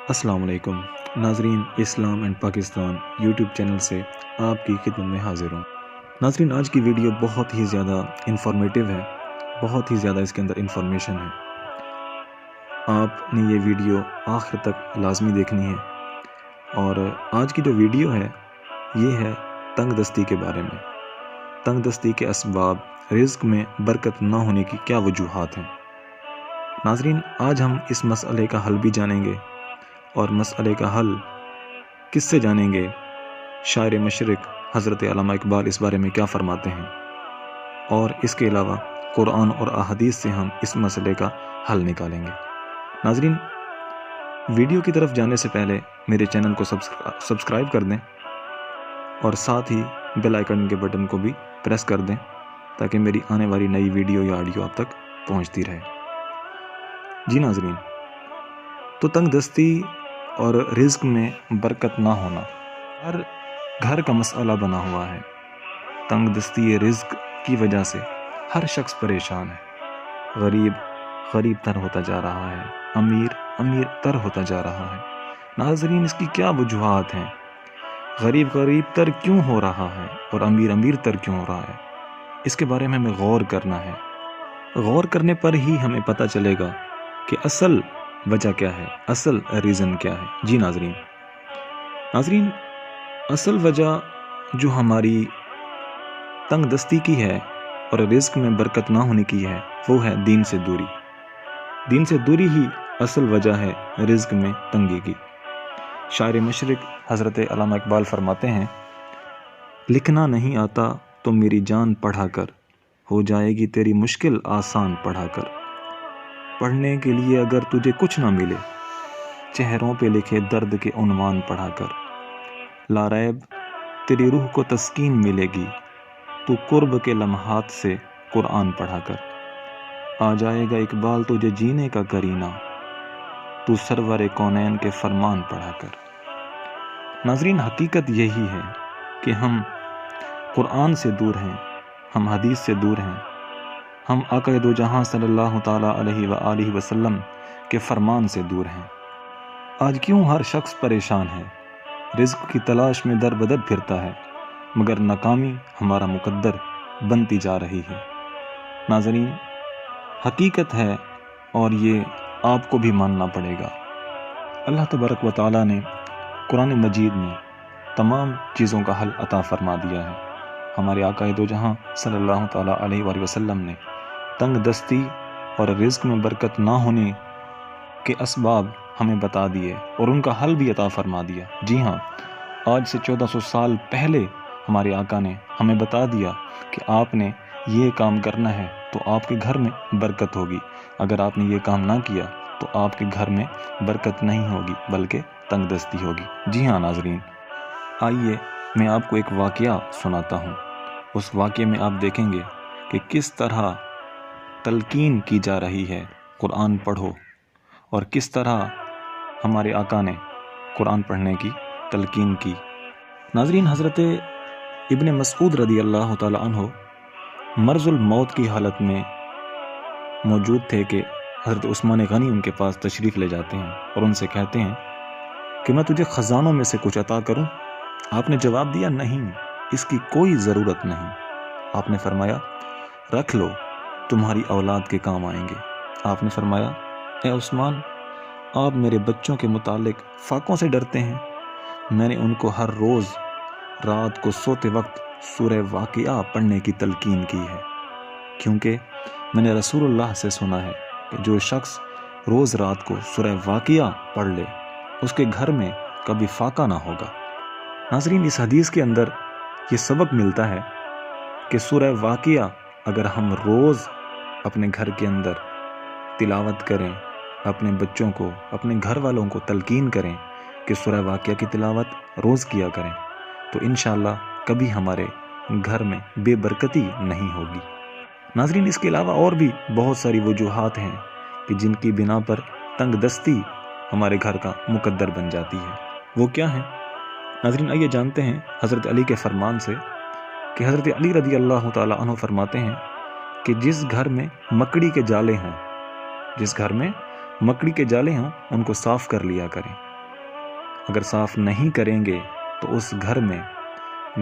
السلام علیکم ناظرین، اسلام اینڈ پاکستان یوٹیوب چینل سے آپ کی خدمت میں حاضر ہوں۔ ناظرین، آج کی ویڈیو بہت ہی زیادہ انفارمیٹیو ہے، بہت ہی زیادہ اس کے اندر انفارمیشن ہے۔ آپ نے یہ ویڈیو آخر تک لازمی دیکھنی ہے۔ اور آج کی جو ویڈیو ہے یہ ہے تنگ دستی کے بارے میں، تنگ دستی کے اسباب، رزق میں برکت نہ ہونے کی کیا وجوہات ہیں۔ ناظرین، آج ہم اس مسئلے کا حل بھی جانیں گے، اور مسئلے کا حل کس سے جانیں گے؟ شاعر مشرق حضرت علامہ اقبال اس بارے میں کیا فرماتے ہیں، اور اس کے علاوہ قرآن اور احادیث سے ہم اس مسئلے کا حل نکالیں گے۔ ناظرین، ویڈیو کی طرف جانے سے پہلے میرے چینل کو سبسکرائب کر دیں، اور ساتھ ہی بیل آئیکن کے بٹن کو بھی پریس کر دیں تاکہ میری آنے والی نئی ویڈیو یا آڈیو آپ تک پہنچتی رہے۔ جی ناظرین، تو تنگ دستی اور رزق میں برکت نہ ہونا ہر گھر کا مسئلہ بنا ہوا ہے۔ تنگ دستی رزق کی وجہ سے ہر شخص پریشان ہے۔ غریب غریب تر ہوتا جا رہا ہے، امیر امیر تر ہوتا جا رہا ہے۔ ناظرین، اس کی کیا وجوہات ہیں؟ غریب غریب تر کیوں ہو رہا ہے اور امیر امیر تر کیوں ہو رہا ہے؟ اس کے بارے میں ہمیں غور کرنا ہے۔ غور کرنے پر ہی ہمیں پتہ چلے گا کہ اصل وجہ کیا ہے، اصل ریزن کیا ہے۔ جی ناظرین، اصل وجہ جو ہماری تنگ دستی کی ہے اور رزق میں برکت نہ ہونے کی ہے، وہ ہے دین سے دوری۔ دین سے دوری ہی اصل وجہ ہے رزق میں تنگی کی۔ شاعر مشرق حضرت علامہ اقبال فرماتے ہیں، لکھنا نہیں آتا تو میری جان پڑھا کر، ہو جائے گی تیری مشکل آسان پڑھا کر۔ پڑھنے کے لیے اگر تجھے کچھ نہ ملے، چہروں پہ لکھے درد کے عنوان پڑھا کر۔ لا ریب تیری روح کو تسکین ملے گی، تو قرب کے لمحات سے قرآن پڑھا کر۔ آ جائے گا اقبال تجھے جینے کا کرینہ، تو سرور کونین کے فرمان پڑھا کر۔ ناظرین، حقیقت یہی ہے کہ ہم قرآن سے دور ہیں، ہم حدیث سے دور ہیں، ہم آقا دو جہاں صلی اللہ تعالیٰ علیہ وآلہ وسلم کے فرمان سے دور ہیں۔ آج کیوں ہر شخص پریشان ہے؟ رزق کی تلاش میں در بدر پھرتا ہے، مگر ناکامی ہمارا مقدر بنتی جا رہی ہے۔ ناظرین، حقیقت ہے اور یہ آپ کو بھی ماننا پڑے گا۔ اللہ تبارک و تعالیٰ نے قرآن مجید میں تمام چیزوں کا حل عطا فرما دیا ہے۔ ہمارے آقا دو جہاں صلی اللہ تعالیٰ علیہ وآلہ وسلم نے تنگ دستی اور رزق میں برکت نہ ہونے کے اسباب ہمیں بتا دیے اور ان کا حل بھی عطا فرما دیا۔ جی ہاں، آج سے 1400 سال پہلے ہمارے آقا نے ہمیں بتا دیا کہ آپ نے یہ کام کرنا ہے تو آپ کے گھر میں برکت ہوگی، اگر آپ نے یہ کام نہ کیا تو آپ کے گھر میں برکت نہیں ہوگی بلکہ تنگ دستی ہوگی۔ جی ہاں ناظرین، آئیے میں آپ کو ایک واقعہ سناتا ہوں۔ اس واقعے میں آپ دیکھیں گے کہ کس طرح تلقین کی جا رہی ہے قرآن پڑھو، اور کس طرح ہمارے آقا نے قرآن پڑھنے کی تلقین کی۔ ناظرین، حضرت ابن مسعود رضی اللہ تعالیٰ عنہ مرض الموت کی حالت میں موجود تھے کہ حضرت عثمان غنی ان کے پاس تشریف لے جاتے ہیں اور ان سے کہتے ہیں کہ میں تجھے خزانوں میں سے کچھ عطا کروں؟ آپ نے جواب دیا، نہیں، اس کی کوئی ضرورت نہیں۔ آپ نے فرمایا، رکھ لو، تمہاری اولاد کے کام آئیں گے۔ آپ نے فرمایا، اے عثمان، آپ میرے بچوں کے متعلق فاقوں سے ڈرتے ہیں؟ میں نے ان کو ہر روز رات کو سوتے وقت سورہ واقعہ پڑھنے کی تلقین کی ہے، کیونکہ میں نے رسول اللہ سے سنا ہے کہ جو شخص روز رات کو سورہ واقعہ پڑھ لے اس کے گھر میں کبھی فاقہ نہ ہوگا۔ ناظرین، اس حدیث کے اندر یہ سبق ملتا ہے کہ سورہ واقعہ اگر ہم روز اپنے گھر کے اندر تلاوت کریں، اپنے بچوں کو، اپنے گھر والوں کو تلقین کریں کہ سورہ واقعہ کی تلاوت روز کیا کریں، تو انشاءاللہ کبھی ہمارے گھر میں بے برکتی نہیں ہوگی۔ ناظرین، اس کے علاوہ اور بھی بہت ساری وجوہات ہیں کہ جن کی بنا پر تنگ دستی ہمارے گھر کا مقدر بن جاتی ہے۔ وہ کیا ہیں؟ ناظرین، آئیے جانتے ہیں حضرت علی کے فرمان سے کہ حضرت علی رضی اللہ تعالیٰ عنہ فرماتے ہیں کہ جس گھر میں مکڑی کے جالے ہوں، جس گھر میں مکڑی کے جالے ہوں ان کو صاف کر لیا کریں، اگر صاف نہیں کریں گے تو اس گھر میں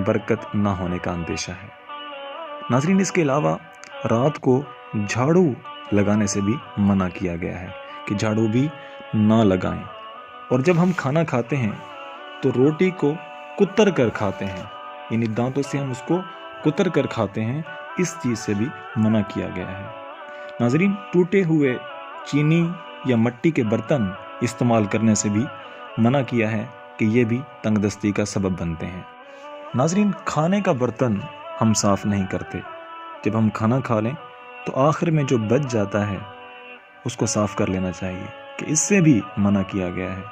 برکت نہ ہونے کا اندیشہ ہے۔ ناظرین، اس کے علاوہ رات کو جھاڑو لگانے سے بھی منع کیا گیا ہے کہ جھاڑو بھی نہ لگائیں، اور جب ہم کھانا کھاتے ہیں تو روٹی کو کتر کر کھاتے ہیں، یعنی دانتوں سے ہم اس کو کتر کر کھاتے ہیں، اس چیز سے بھی منع کیا گیا ہے۔ ناظرین، ٹوٹے ہوئے چینی یا مٹی کے برتن استعمال کرنے سے بھی منع کیا ہے کہ یہ بھی تنگ دستی کا سبب بنتے ہیں۔ ناظرین، کھانے کا برتن ہم صاف نہیں کرتے۔ جب ہم کھانا کھا لیں تو آخر میں جو بچ جاتا ہے اس کو صاف کر لینا چاہیے، کہ اس سے بھی منع کیا گیا ہے۔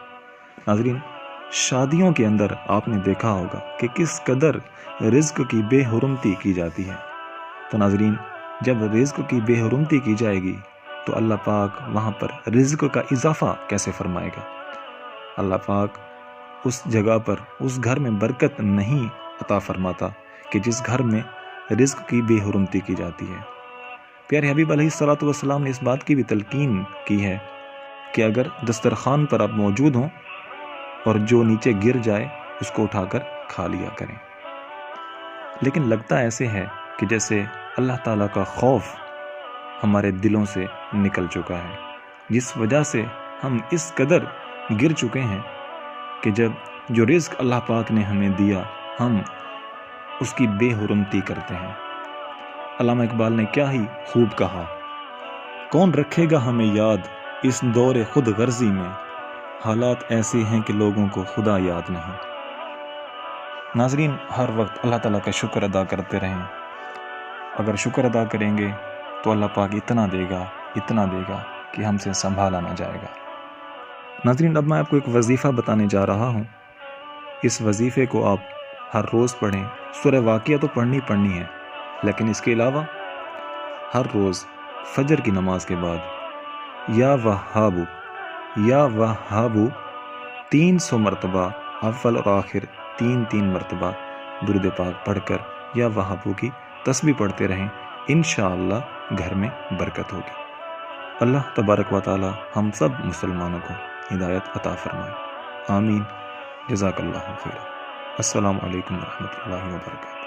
ناظرین، شادیوں کے اندر آپ نے دیکھا ہوگا کہ کس قدر رزق کی بے حرمتی کی جاتی ہے۔ تو ناظرین، جب رزق کی بے حرمتی کی جائے گی تو اللہ پاک وہاں پر رزق کا اضافہ کیسے فرمائے گا؟ اللہ پاک اس جگہ پر اس گھر میں برکت نہیں عطا فرماتا کہ جس گھر میں رزق کی بے حرمتی کی جاتی ہے۔ پیارے حبیب علیہ الصلوۃ والسلام نے اس بات کی بھی تلقین کی ہے کہ اگر دسترخوان پر آپ موجود ہوں اور جو نیچے گر جائے اس کو اٹھا کر کھا لیا کریں۔ لیکن لگتا ایسے ہے کہ جیسے اللہ تعالیٰ کا خوف ہمارے دلوں سے نکل چکا ہے، جس وجہ سے ہم اس قدر گر چکے ہیں کہ جب جو رزق اللہ پاک نے ہمیں دیا ہم اس کی بے حرمتی کرتے ہیں۔ علامہ اقبال نے کیا ہی خوب کہا، کون رکھے گا ہمیں یاد اس دور خود غرضی میں، حالات ایسے ہیں کہ لوگوں کو خدا یاد نہیں۔ ناظرین، ہر وقت اللہ تعالیٰ کا شکر ادا کرتے رہیں۔ اگر شکر ادا کریں گے تو اللہ پاک اتنا دے گا کہ ہم سے سنبھالا نہ جائے گا۔ ناظرین، اب میں آپ کو ایک وظیفہ بتانے جا رہا ہوں۔ اس وظیفے کو آپ ہر روز پڑھیں۔ سورہ واقعہ تو پڑھنی ہے، لیکن اس کے علاوہ ہر روز فجر کی نماز کے بعد یا وہابو 300 مرتبہ، اول اور آخر 3 مرتبہ درود پاک پڑھ کر یا وہابو کی تسبیح پڑھتے رہیں، انشاءاللہ گھر میں برکت ہوگی۔ اللہ تبارک و تعالی ہم سب مسلمانوں کو ہدایت عطا فرمائے، آمین۔ جزاک اللہ خیر۔ السلام علیکم ورحمۃ اللہ وبرکاتہ۔